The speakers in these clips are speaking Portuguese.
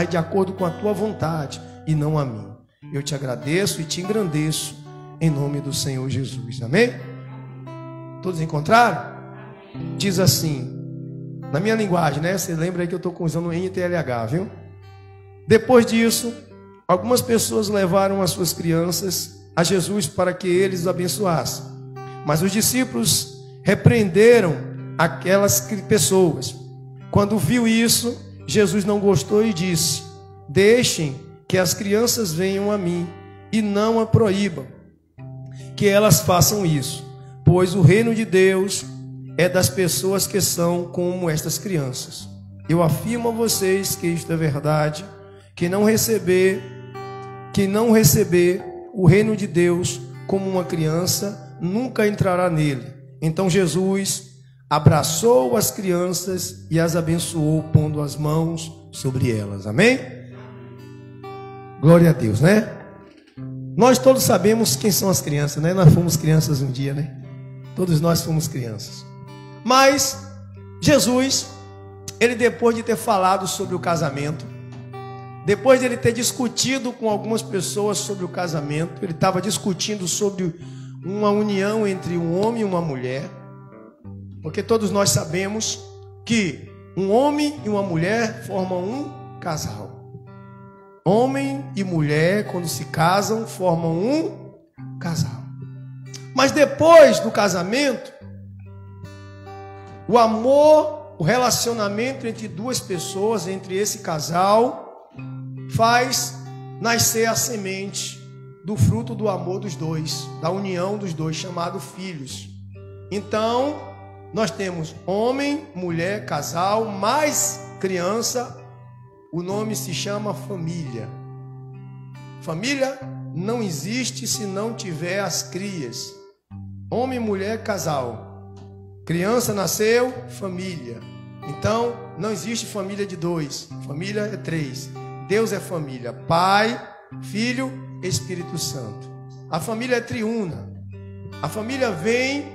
de acordo com a tua vontade e não a mim. Eu te agradeço e te engrandeço em nome do Senhor Jesus. Amém? Todos encontraram? Diz assim, na minha linguagem, né? Você lembra aí que eu estou usando o NTLH, viu? Depois disso, algumas pessoas levaram as suas crianças a Jesus para que eles os abençoassem. Mas os discípulos repreenderam aquelas pessoas. Quando viu isso, Jesus não gostou e disse: deixem que as crianças venham a mim e não a proíbam que elas façam isso, pois o reino de Deus é das pessoas que são como estas crianças. Eu afirmo a vocês que isto é verdade, que não receber o reino de Deus como uma criança nunca entrará nele. Então Jesus abraçou as crianças e as abençoou, pondo as mãos sobre elas. Amém? Glória a Deus, né? Nós todos sabemos quem são as crianças, né? Nós fomos crianças um dia, né? Todos nós fomos crianças. Mas Jesus, ele depois de ter falado sobre o casamento, depois de ele ter discutido com algumas pessoas sobre o casamento, ele estava discutindo sobre uma união entre um homem e uma mulher, porque todos nós sabemos que um homem e uma mulher formam um casal. Homem e mulher, quando se casam, formam um casal. Mas depois do casamento, o amor, o relacionamento entre duas pessoas, entre esse casal, faz nascer a semente do fruto do amor dos dois, da união dos dois, chamado filhos. Então, nós temos homem, mulher, casal, mais criança. O nome se chama família. Família não existe se não tiver as crias. Homem, mulher, casal. Criança nasceu, família. Então, não existe família de dois. Família é três. Deus é família. Pai, Filho, Espírito Santo. A família é triuna. A família vem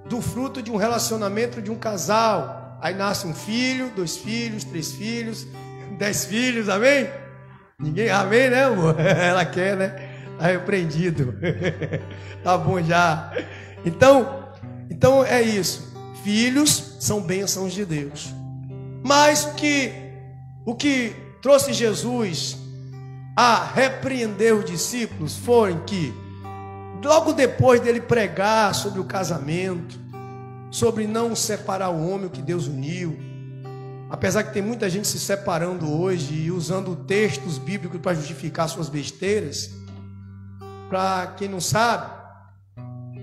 do fruto de um relacionamento de um casal. Aí nasce um filho, 2 filhos, 3 filhos, 10 filhos, amém? Ninguém, amém, né, amor? Ela quer, né? Tá repreendido. Tá bom já. Então é isso. Filhos são bênçãos de Deus. Mas o que trouxe Jesus a repreender os discípulos foi que, logo depois dele pregar sobre o casamento, sobre não separar o homem, o que Deus uniu, apesar que tem muita gente se separando hoje e usando textos bíblicos para justificar suas besteiras, para quem não sabe,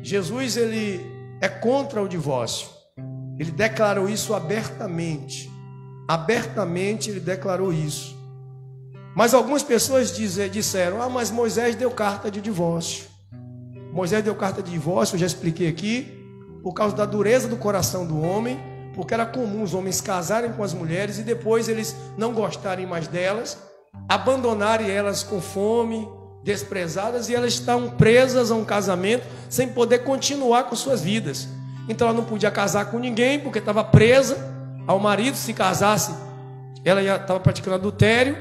Jesus ele é contra o divórcio. Ele declarou isso abertamente. Abertamente ele declarou isso. Mas algumas pessoas disseram: mas Moisés deu carta de divórcio. Moisés deu carta de divórcio, eu já expliquei aqui, por causa da dureza do coração do homem, porque era comum os homens casarem com as mulheres e depois eles não gostarem mais delas, abandonarem elas com fome, desprezadas, e elas estavam presas a um casamento sem poder continuar com suas vidas. Então ela não podia casar com ninguém porque estava presa ao marido. Se casasse, ela já estava praticando adultério,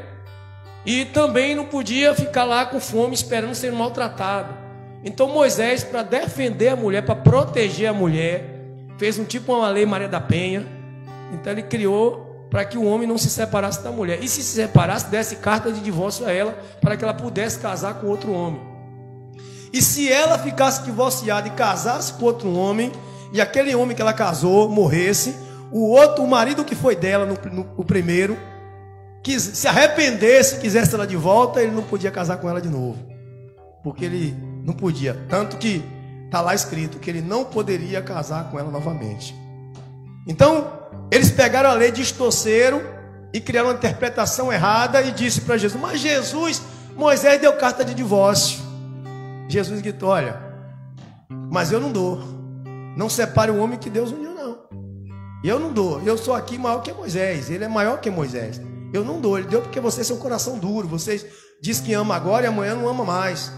e também não podia ficar lá com fome esperando ser maltratada. Então Moisés, para defender a mulher, para proteger a mulher, fez uma lei Maria da Penha. Então ele criou para que o homem não se separasse da mulher, e se separasse, desse carta de divórcio a ela, para que ela pudesse casar com outro homem. E se ela ficasse divorciada e casasse com outro homem, e aquele homem que ela casou morresse, o marido que foi dela o primeiro, que se arrependesse, quisesse ela de volta, ele não podia casar com ela de novo, porque ele não podia. Tanto que está lá escrito que ele não poderia casar com ela novamente. Então eles pegaram a lei, distorceram e criaram uma interpretação errada, e disse para Jesus: mas Jesus, Moisés deu carta de divórcio. Jesus gritou: olha, mas eu não dou. Não separe o homem que Deus uniu, não. Eu não dou. Eu sou aqui maior que Moisés. Ele é maior que Moisés. Eu não dou. Ele deu porque vocês são coração duro. Vocês dizem que ama agora e amanhã não ama mais.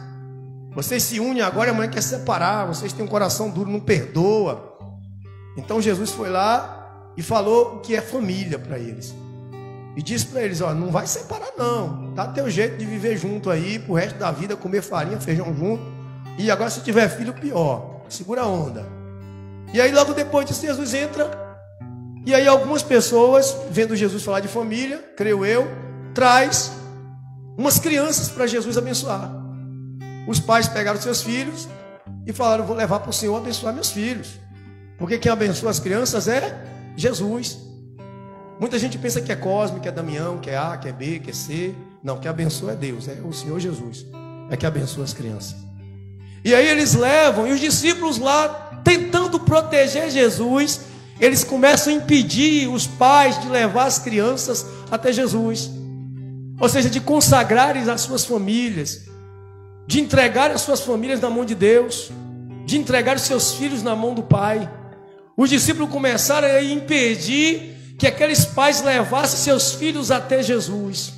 Vocês se unem agora e amanhã quer separar. Vocês têm um coração duro, não perdoa. Então Jesus foi lá e falou o que é família para eles. e disse para eles: ó, não vai separar não, dá teu jeito de viver junto aí, pro resto da vida, comer farinha, feijão junto, e agora se tiver filho, pior, segura a onda. E aí logo depois disso Jesus entra, e aí algumas pessoas, vendo Jesus falar de família, creio eu, traz umas crianças para Jesus abençoar. Os pais pegaram seus filhos e falaram: vou levar para o Senhor abençoar meus filhos, porque quem abençoa as crianças é Jesus. Muita gente pensa que é Cosme, que é Damião, que é A, que é B, que é C. Não, quem abençoa é Deus, é o Senhor Jesus, é que abençoa as crianças. E aí eles levam, e os discípulos lá, tentando proteger Jesus, eles começam a impedir os pais de levar as crianças até Jesus. Ou seja, de consagrarem as suas famílias, de entregar as suas famílias na mão de Deus, de entregar os seus filhos na mão do Pai. Os discípulos começaram a impedir que aqueles pais levassem seus filhos até Jesus.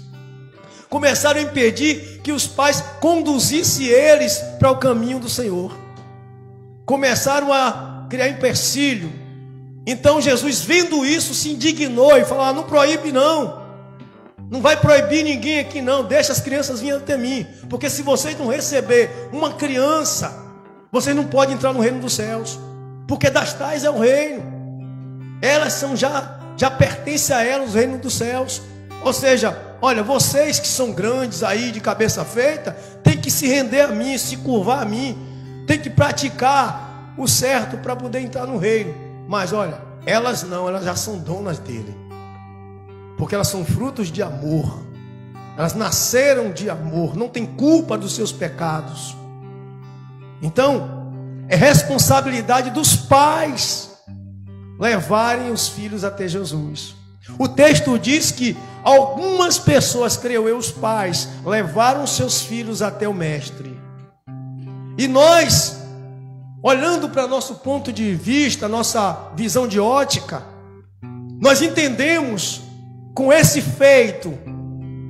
Começaram a impedir que os pais conduzissem eles para o caminho do Senhor. Começaram a criar empecilho. Então Jesus, vendo isso, se indignou e falou: não proíbe não. Não vai proibir ninguém aqui não. Deixa as crianças virem até mim. Porque se vocês não receber uma criança, vocês não podem entrar no reino dos céus. Porque das tais é o reino. Elas são já pertence a elas o reino dos céus. Ou seja, olha, vocês que são grandes aí, de cabeça feita, tem que se render a mim, se curvar a mim, tem que praticar o certo para poder entrar no reino. Mas olha, elas não, elas já são donas dele, porque elas são frutos de amor, elas nasceram de amor, não tem culpa dos seus pecados. Então é responsabilidade dos pais levarem os filhos até Jesus. O texto diz que algumas pessoas, creio eu, os pais, levaram seus filhos até o mestre. E nós, olhando para nosso ponto de vista, nossa visão de ótica, nós entendemos com esse feito,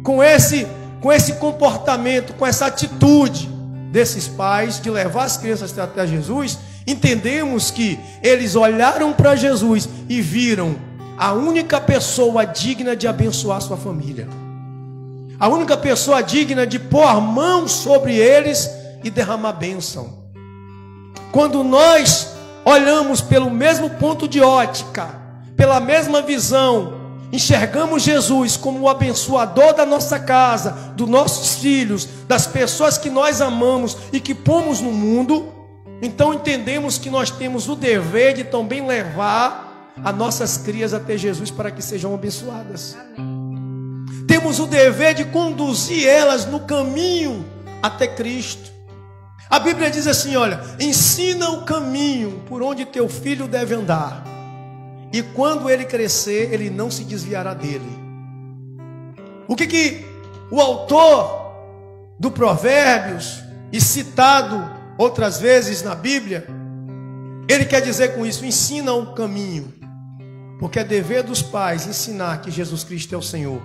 com esse comportamento, com essa atitude desses pais de levar as crianças até Jesus, entendemos que eles olharam para Jesus e viram a única pessoa digna de abençoar sua família, a única pessoa digna de pôr a mão sobre eles e derramar bênção. Quando nós olhamos pelo mesmo ponto de ótica, pela mesma visão, enxergamos Jesus como o abençoador da nossa casa, dos nossos filhos, das pessoas que nós amamos e que pomos no mundo, então entendemos que nós temos o dever de também levar as nossas crias até Jesus para que sejam abençoadas. Amém. Temos o dever de conduzir elas no caminho até Cristo. A Bíblia diz assim, olha: ensina o caminho por onde teu filho deve andar, e quando ele crescer, ele não se desviará dele. O que o autor do Provérbios, e citado outras vezes na Bíblia, ele quer dizer com isso? Ensina o caminho. Porque é dever dos pais ensinar que Jesus Cristo é o Senhor.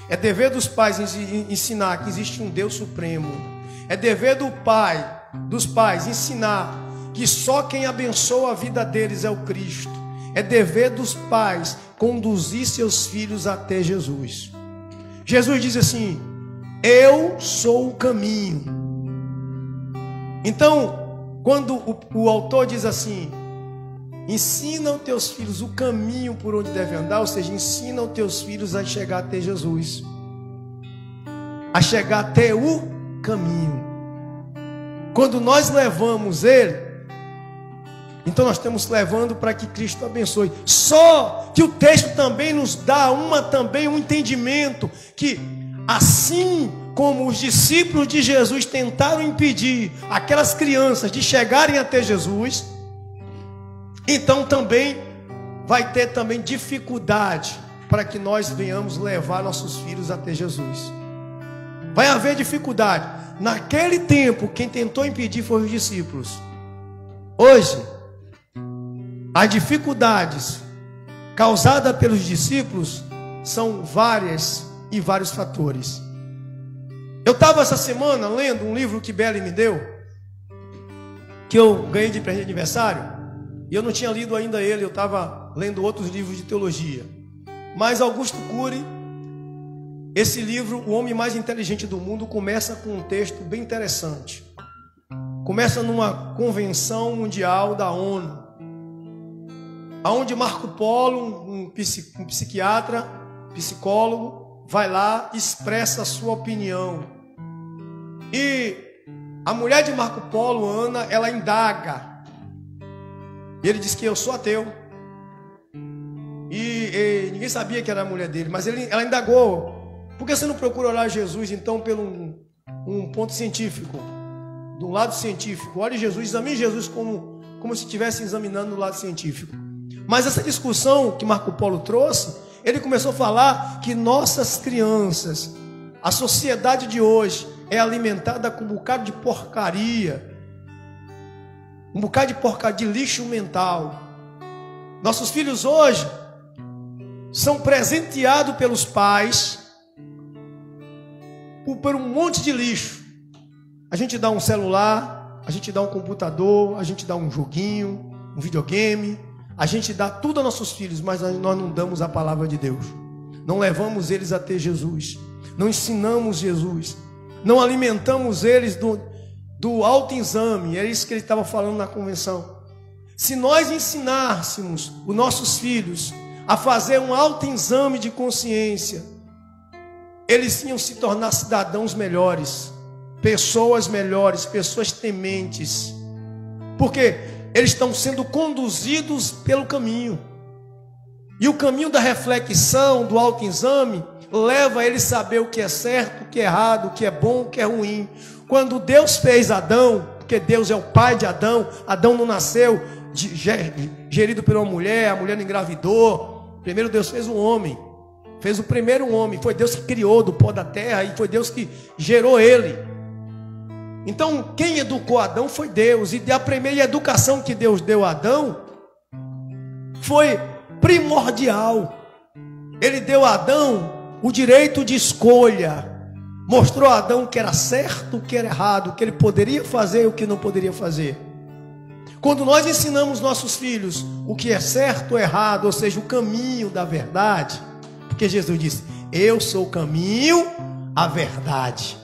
É dever dos pais ensinar que existe um Deus supremo. É dever dos pais ensinar que só quem abençoa a vida deles é o Cristo. É dever dos pais conduzir seus filhos até Jesus. Jesus diz assim: eu sou o caminho. Então, quando o autor diz assim: ensina os teus filhos o caminho por onde devem andar, ou seja, ensina os teus filhos a chegar até Jesus, a chegar até o caminho. Quando nós levamos ele, então nós estamos levando para que Cristo abençoe. Só que o texto também nos dá um entendimento que, assim como os discípulos de Jesus tentaram impedir aquelas crianças de chegarem até Jesus, então também vai ter também dificuldade para que nós venhamos levar nossos filhos até Jesus. Vai haver dificuldade. Naquele tempo, quem tentou impedir foram os discípulos. Hoje, as dificuldades causadas pelos discípulos são várias e vários fatores. Eu estava essa semana lendo um livro que Beli me deu, que eu ganhei de presente de aniversário, e eu não tinha lido ainda ele, eu estava lendo outros livros de teologia. Mas Augusto Cury Esse livro, O Homem Mais Inteligente do Mundo, começa com um texto bem interessante. Começa numa convenção mundial da ONU, onde Marco Polo, um psiquiatra, psicólogo, vai lá e expressa a sua opinião. E a mulher de Marco Polo, Ana, ela indaga. E ele diz que eu sou ateu. E ninguém sabia que era a mulher dele, mas ela indagou. Por que você não procura orar a Jesus, então, pelo um ponto científico? Do lado científico. Ore Jesus, examine Jesus como se estivesse examinando do lado científico. Mas essa discussão que Marco Polo trouxe, ele começou a falar que nossas crianças, a sociedade de hoje, é alimentada com um bocado de porcaria. Um bocado de porcaria, de lixo mental. Nossos filhos hoje são presenteados pelos pais por um monte de lixo. A gente dá um celular, a gente dá um computador, a gente dá um joguinho, um videogame, a gente dá tudo aos nossos filhos, mas nós não damos a palavra de Deus. Não levamos eles a ter Jesus. Não ensinamos Jesus. Não alimentamos eles do autoexame. Era isso que ele estava falando na convenção. Se nós ensinássemos os nossos filhos a fazer um autoexame de consciência, eles iam se tornar cidadãos melhores, pessoas tementes, porque eles estão sendo conduzidos pelo caminho, e o caminho da reflexão, do autoexame, leva eles a saber o que é certo, o que é errado, o que é bom, o que é ruim. Quando Deus fez Adão, porque Deus é o pai de Adão, Adão não nasceu gerido por uma mulher, a mulher não engravidou. Primeiro Deus fez um homem, fez o primeiro homem, foi Deus que criou do pó da terra, e foi Deus que gerou ele. Então quem educou Adão foi Deus, e a primeira educação que Deus deu a Adão foi primordial. Ele deu a Adão o direito de escolha, mostrou a Adão o que era certo, o que era errado, o que ele poderia fazer e o que não poderia fazer. Quando nós ensinamos nossos filhos o que é certo ou errado, ou seja, o caminho da verdade, porque Jesus disse, eu sou o caminho, a verdade.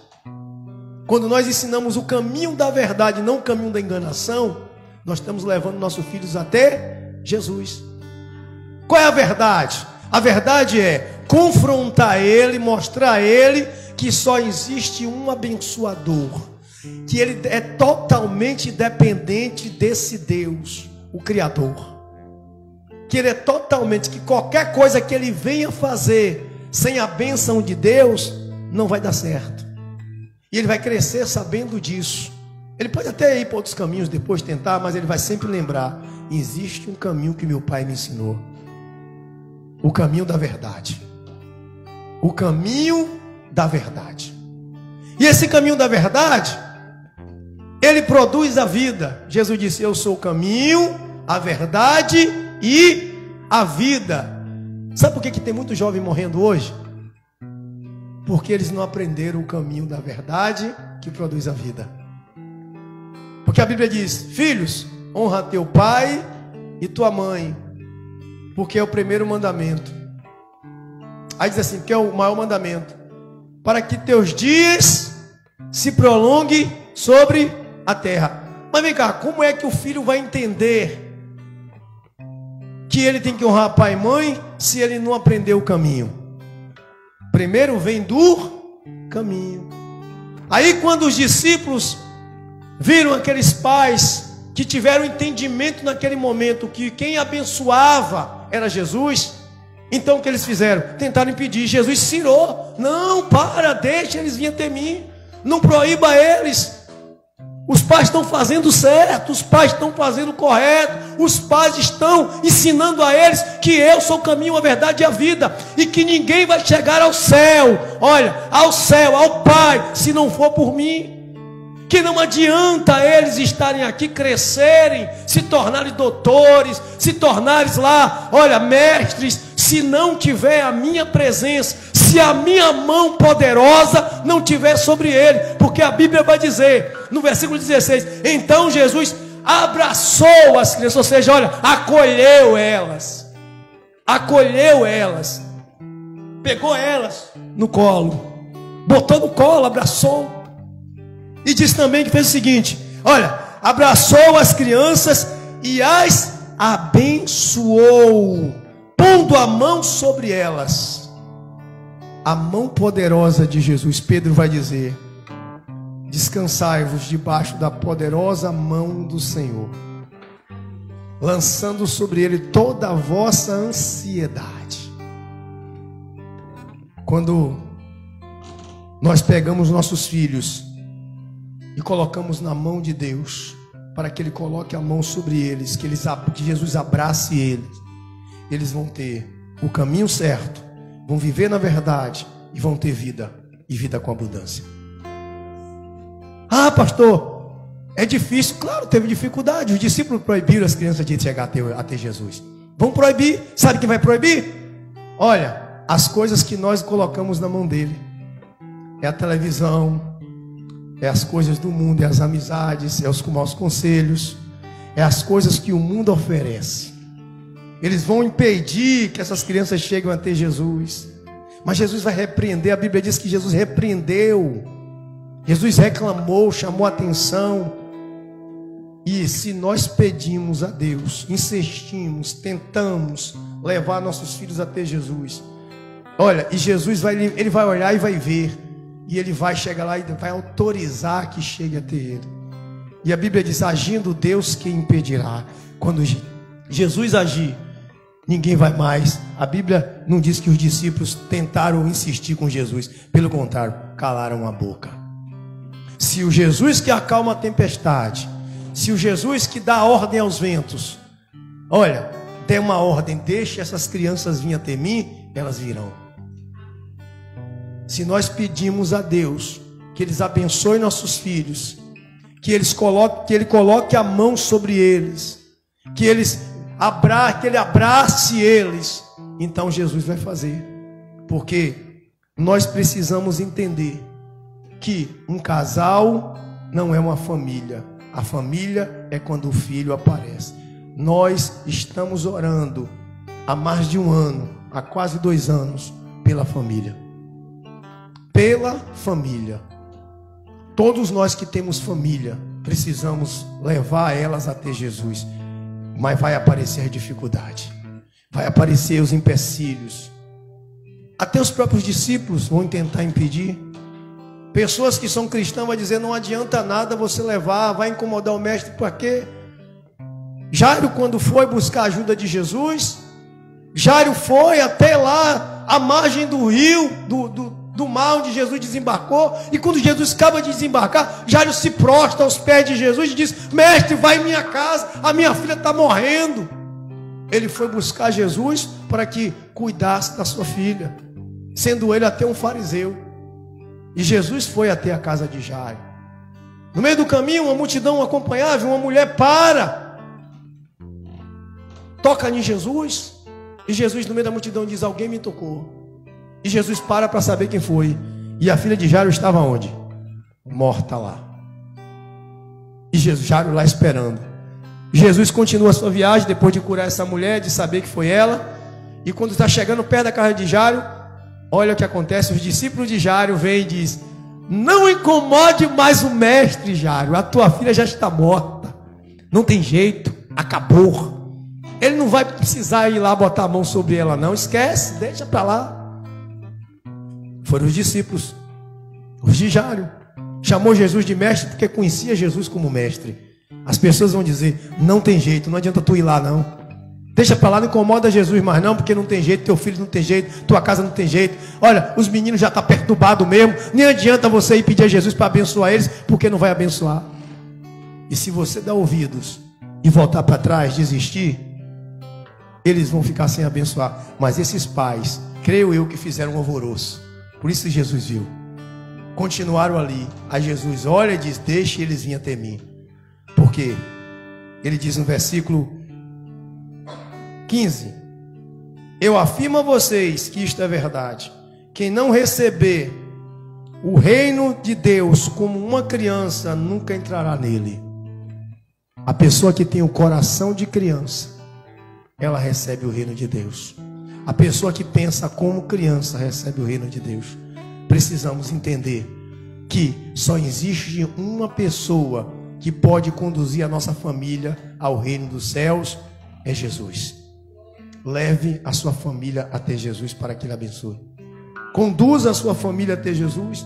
Quando nós ensinamos o caminho da verdade, não o caminho da enganação, nós estamos levando nossos filhos até Jesus. Qual é a verdade? A verdade é confrontar ele, mostrar a ele que só existe um abençoador, que ele é totalmente dependente desse Deus, o Criador, que ele é totalmente, que qualquer coisa que ele venha fazer sem a bênção de Deus, não vai dar certo, e ele vai crescer sabendo disso. Ele pode até ir para outros caminhos depois tentar, mas ele vai sempre lembrar, existe um caminho que meu pai me ensinou, o caminho da verdade, o caminho da verdade. E esse caminho da verdade, ele produz a vida. Jesus disse, eu sou o caminho, a verdade e a vida. Sabe por que tem muito jovem morrendo hoje? Porque eles não aprenderam o caminho da verdade que produz a vida. Porque a Bíblia diz, filhos, honra teu pai e tua mãe, porque é o primeiro mandamento. Aí diz assim, que é o maior mandamento, para que teus dias se prolonguem sobre a terra. Mas vem cá, como é que o filho vai entender que ele tem que honrar pai e mãe se ele não aprendeu o caminho? Primeiro vem do caminho. Aí quando os discípulos viram aqueles pais que tiveram entendimento naquele momento que quem abençoava era Jesus, então o que eles fizeram? Tentaram impedir. Jesus cirou. Não, deixa eles virem até mim. Não proíba eles. Os pais estão fazendo certo, os pais estão fazendo o correto, os pais estão ensinando a eles que eu sou o caminho, a verdade e a vida, e que ninguém vai chegar ao céu, olha, ao céu, ao Pai, se não for por mim. Que não adianta eles estarem aqui, crescerem, se tornarem doutores, se tornarem lá, olha, mestres, se não tiver a minha presença, se a minha mão poderosa não tiver sobre ele. Porque a Bíblia vai dizer, no versículo 16, então Jesus abraçou as crianças, ou seja, olha, acolheu elas. pegou elas no colo, botou no colo, abraçou. E diz também que fez o seguinte: olha, abraçou as crianças e as abençoou, pondo a mão sobre elas. A mão poderosa de Jesus. Pedro vai dizer: descansai-vos debaixo da poderosa mão do Senhor, lançando sobre ele toda a vossa ansiedade. Quando nós pegamos nossos filhos e colocamos na mão de Deus, para que Ele coloque a mão sobre eles, que Jesus abrace eles, eles vão ter o caminho certo, vão viver na verdade e vão ter vida, e vida com abundância. Ah, pastor, é difícil. Claro, teve dificuldade. Os discípulos proibiram as crianças de chegar até Jesus. Vão proibir. Sabe quem vai proibir? Olha, as coisas que nós colocamos na mão dele. É a televisão, é as coisas do mundo, é as amizades, é os maus conselhos, é as coisas que o mundo oferece. Eles vão impedir que essas crianças cheguem até Jesus. Mas Jesus vai repreender. A Bíblia diz que Jesus repreendeu, Jesus reclamou, chamou a atenção. E se nós pedimos a Deus, insistimos, tentamos levar nossos filhos até Jesus, olha, e Jesus ele vai olhar e vai ver, e ele vai chegar lá e vai autorizar que chegue até ele. E a Bíblia diz: agindo Deus, quem impedirá? Quando Jesus agir, ninguém vai mais. A Bíblia não diz que os discípulos tentaram insistir com Jesus, pelo contrário, calaram a boca. Se o Jesus que acalma a tempestade, se o Jesus que dá ordem aos ventos, olha, der uma ordem: deixe essas crianças vir até mim, elas virão. Se nós pedimos a Deus que eles abençoem nossos filhos, que Ele coloque a mão sobre eles, que Ele abrace eles, então Jesus vai fazer. Porque nós precisamos entender que um casal não é uma família. A família é quando o filho aparece. Nós estamos orando há mais de um ano, há quase 2 anos, pela família. Pela família. Todos nós que temos família precisamos levar elas até Jesus. Mas vai aparecer dificuldade, vai aparecer os empecilhos. Até os próprios discípulos vão tentar impedir. Pessoas que são cristãs vão dizer: não adianta nada você levar, vai incomodar o mestre. Por quê? Jairo, quando foi buscar a ajuda de Jesus, Jairo foi até lá, à margem do rio, do mar onde Jesus desembarcou. E quando Jesus acaba de desembarcar, Jairo se prostra aos pés de Jesus e diz: mestre, vai em minha casa, a minha filha está morrendo. Ele foi buscar Jesus para que cuidasse da sua filha, sendo ele até um fariseu. E Jesus foi até a casa de Jairo. No meio do caminho, uma multidão acompanhava, uma mulher toca em Jesus. E Jesus, no meio da multidão, diz: alguém me tocou. E Jesus para saber quem foi. E a filha de Jairo estava onde? Morta lá. E Jairo lá esperando. Jesus continua a sua viagem, depois de curar essa mulher, de saber que foi ela. E quando está chegando perto da casa de Jairo, olha o que acontece. Os discípulos de Jairo vêm e dizem: não incomode mais o mestre, Jairo. A tua filha já está morta. Não tem jeito, acabou. Ele não vai precisar ir lá botar a mão sobre ela, não. Esquece, deixa para lá. Foram os discípulos, os de Jairo. Chamou Jesus de mestre porque conhecia Jesus como mestre. As pessoas vão dizer: não tem jeito, não adianta tu ir lá não. Deixa para lá, não incomoda Jesus mais não, porque não tem jeito, teu filho não tem jeito, tua casa não tem jeito. Olha, os meninos já estão perturbados mesmo. Nem adianta você ir pedir a Jesus para abençoar eles, porque não vai abençoar. E se você dar ouvidos e voltar para trás, desistir, eles vão ficar sem abençoar. Mas esses pais, creio eu, que fizeram um alvoroço. Por isso Jesus viu. Continuaram ali. Aí Jesus olha e diz: deixe eles virem até mim. Porque ele diz no versículo 15: eu afirmo a vocês que isto é verdade. Quem não receber o reino de Deus como uma criança, nunca entrará nele. A pessoa que tem o coração de criança, ela recebe o reino de Deus. A pessoa que pensa como criança recebe o reino de Deus. Precisamos entender que só existe uma pessoa que pode conduzir a nossa família ao reino dos céus, é Jesus. Leve a sua família até Jesus para que ele abençoe. Conduza a sua família até Jesus.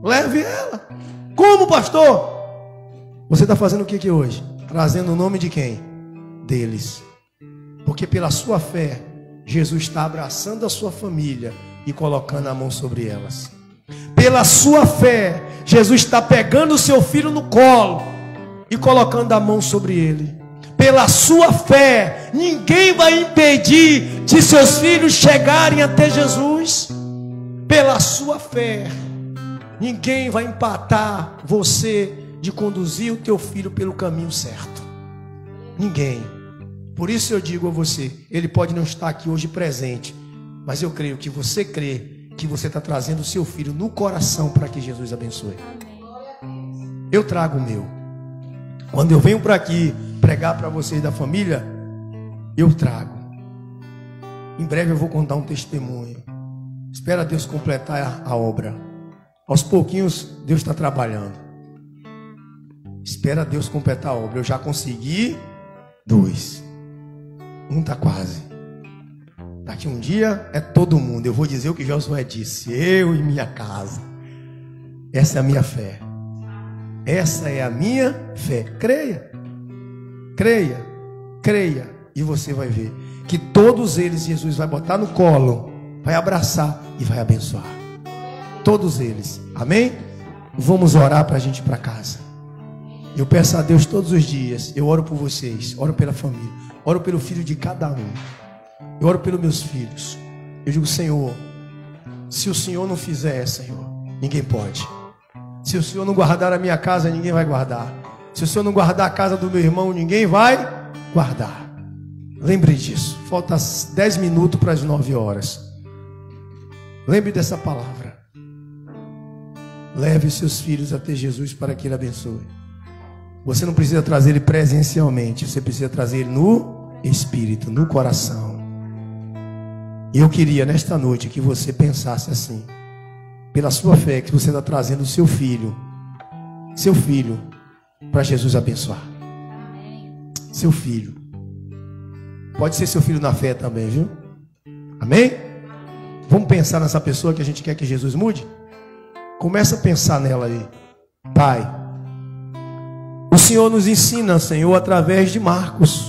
Leve ela. Como, pastor? Você está fazendo o que aqui hoje? Trazendo o nome de quem? Deles. Porque pela sua fé, Jesus está abraçando a sua família e colocando a mão sobre elas. Pela sua fé, Jesus está pegando o seu filho no colo e colocando a mão sobre ele. Pela sua fé, ninguém vai impedir de seus filhos chegarem até Jesus. Pela sua fé, ninguém vai empatar você de conduzir o teu filho pelo caminho certo. Ninguém. Por isso eu digo a você, ele pode não estar aqui hoje presente, mas eu creio que você crê que você está trazendo o seu filho no coração para que Jesus abençoe. Eu trago o meu. Quando eu venho para aqui pregar para vocês da família, eu trago. Em breve eu vou contar um testemunho. Espera Deus completar a obra. Aos pouquinhos Deus está trabalhando. Espera Deus completar a obra. Eu já consegui 2. Um está quase. Daqui um dia é todo mundo. Eu vou dizer o que Josué disse: eu e minha casa. Essa é a minha fé. Essa é a minha fé. Creia. Creia. Creia. E você vai ver que todos eles Jesus vai botar no colo, vai abraçar e vai abençoar. Todos eles. Amém? Vamos orar para a gente ir para casa. Eu peço a Deus todos os dias. Eu oro por vocês. Oro pela família. Oro pelo filho de cada um. Eu oro pelos meus filhos. Eu digo: Senhor, se o Senhor não fizer, Senhor, ninguém pode. Se o Senhor não guardar a minha casa, ninguém vai guardar. Se o Senhor não guardar a casa do meu irmão, ninguém vai guardar. Lembre disso. Falta 10 minutos para as 9 horas. Lembre dessa palavra. Leve seus filhos até Jesus para que ele abençoe. Você não precisa trazer ele presencialmente. Você precisa trazer ele no espírito, no coração. E eu queria nesta noite que você pensasse assim: pela sua fé, que você está trazendo o seu filho para Jesus abençoar. Seu filho. Pode ser seu filho na fé também, viu? Amém? Vamos pensar nessa pessoa que a gente quer que Jesus mude? Começa a pensar nela aí. Pai, o Senhor nos ensina, Senhor, através de Marcos.